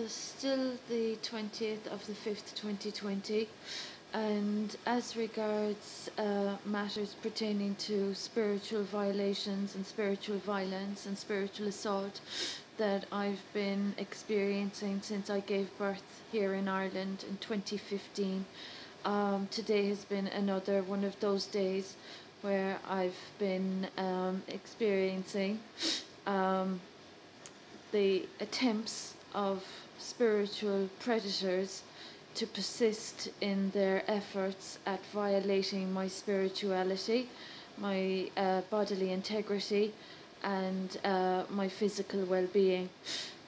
Still the 20th of the 5th, 2020, and as regards matters pertaining to spiritual violations and spiritual violence and spiritual assault that I've been experiencing since I gave birth here in Ireland in 2015, today has been another one of those days where I've been experiencing um, the attempts of spiritual predators to persist in their efforts at violating my spirituality, my bodily integrity, and my physical well-being.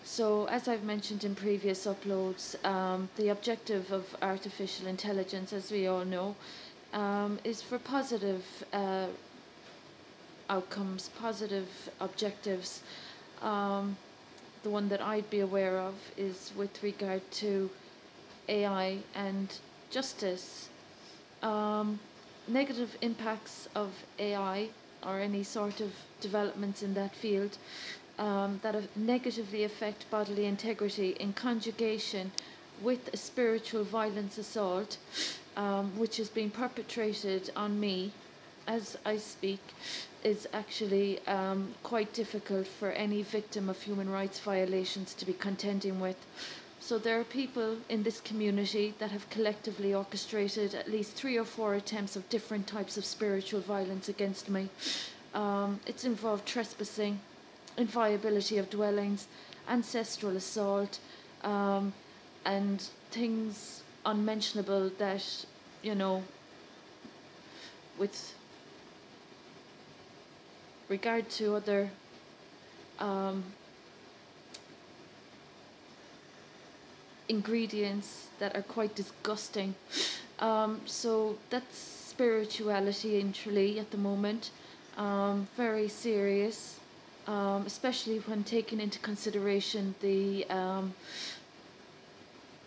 So, as I've mentioned in previous uploads, the objective of artificial intelligence, as we all know, is for positive outcomes, positive objectives. Um, the one that I'd be aware of is with regard to AI and justice. Negative impacts of AI or any sort of developments in that field that negatively affect bodily integrity in conjugation with a spiritual violence assault, which is being perpetrated on me as I speak, is actually quite difficult for any victim of human rights violations to be contending with. So there are people in this community that have collectively orchestrated at least 3 or 4 attempts of different types of spiritual violence against me. It's involved trespassing, inviolability of dwellings, ancestral assault, and things unmentionable that, you know, with regard to other ingredients that are quite disgusting. So that's spirituality in Tralee at the moment. Very serious, especially when taking into consideration the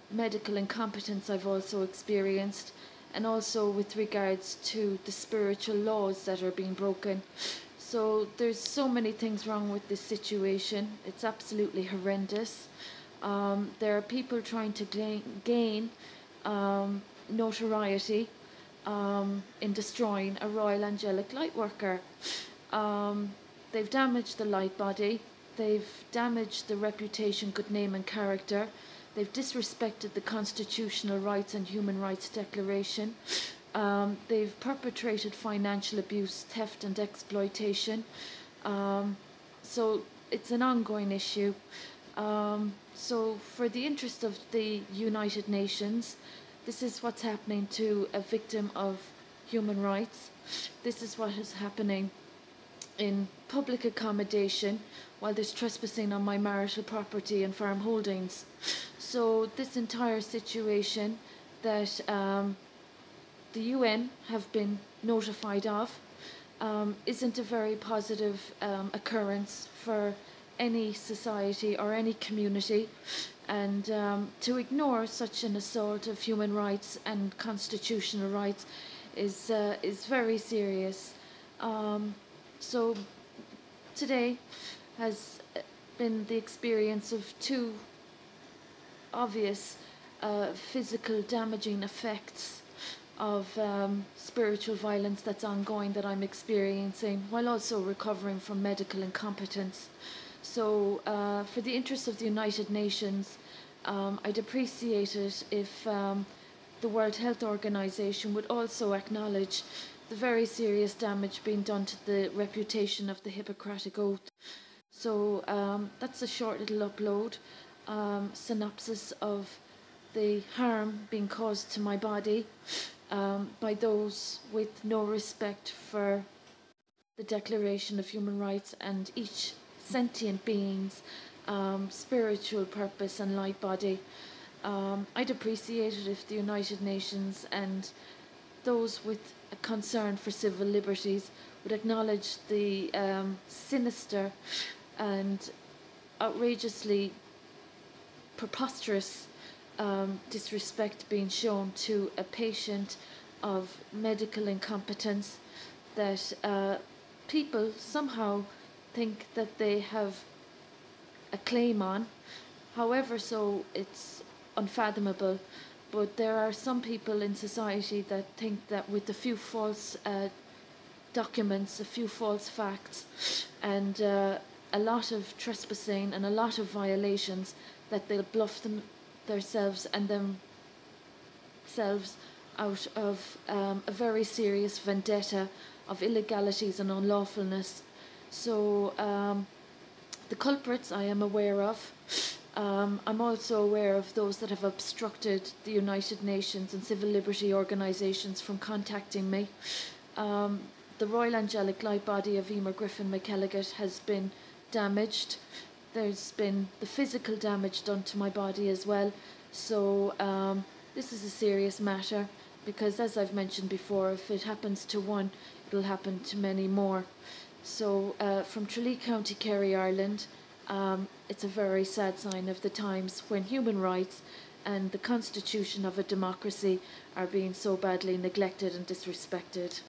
medical incompetence I've also experienced, and also with regards to the spiritual laws that are being broken. So there's so many things wrong with this situation. It's absolutely horrendous. There are people trying to gain notoriety in destroying a Royal Angelic Light Worker. They've damaged the light body. They've damaged the reputation, good name and character. They've disrespected the Constitutional Rights and Human Rights Declaration. They've perpetrated financial abuse, theft and exploitation. So it's an ongoing issue. So for the interest of the United Nations, this is what's happening to a victim of human rights. This is what is happening in public accommodation while there's trespassing on my marital property and farm holdings. So this entire situation that the UN have been notified of isn't a very positive occurrence for any society or any community, and to ignore such an assault of human rights and constitutional rights is very serious. So today has been the experience of 2 obvious physical damaging effects of spiritual violence that's ongoing that I'm experiencing, while also recovering from medical incompetence. So for the interest of the United Nations, I'd appreciate it if the World Health Organization would also acknowledge the very serious damage being done to the reputation of the Hippocratic Oath. So that's a short little upload, synopsis of the harm being caused to my body by those with no respect for the Declaration of Human Rights and each sentient being's spiritual purpose and light body. I'd appreciate it if the United Nations and those with a concern for civil liberties would acknowledge the sinister and outrageously preposterous disrespect being shown to a patient of medical incompetence that people somehow think that they have a claim on, However, so it's unfathomable. But there are some people in society that think that with a few false documents, a few false facts, and a lot of trespassing and a lot of violations, that they'll bluff themselves and themselves out of a very serious vendetta of illegalities and unlawfulness. So the culprits I am aware of. I'm also aware of those that have obstructed the United Nations and civil liberty organisations from contacting me. The Royal Angelic Light Body of Emer Griffin McElligott has been damaged. There's been the physical damage done to my body as well. So this is a serious matter, because as I've mentioned before, if it happens to one, it'll happen to many more. So from Tralee County, Kerry, Ireland, it's a very sad sign of the times when human rights and the constitution of a democracy are being so badly neglected and disrespected.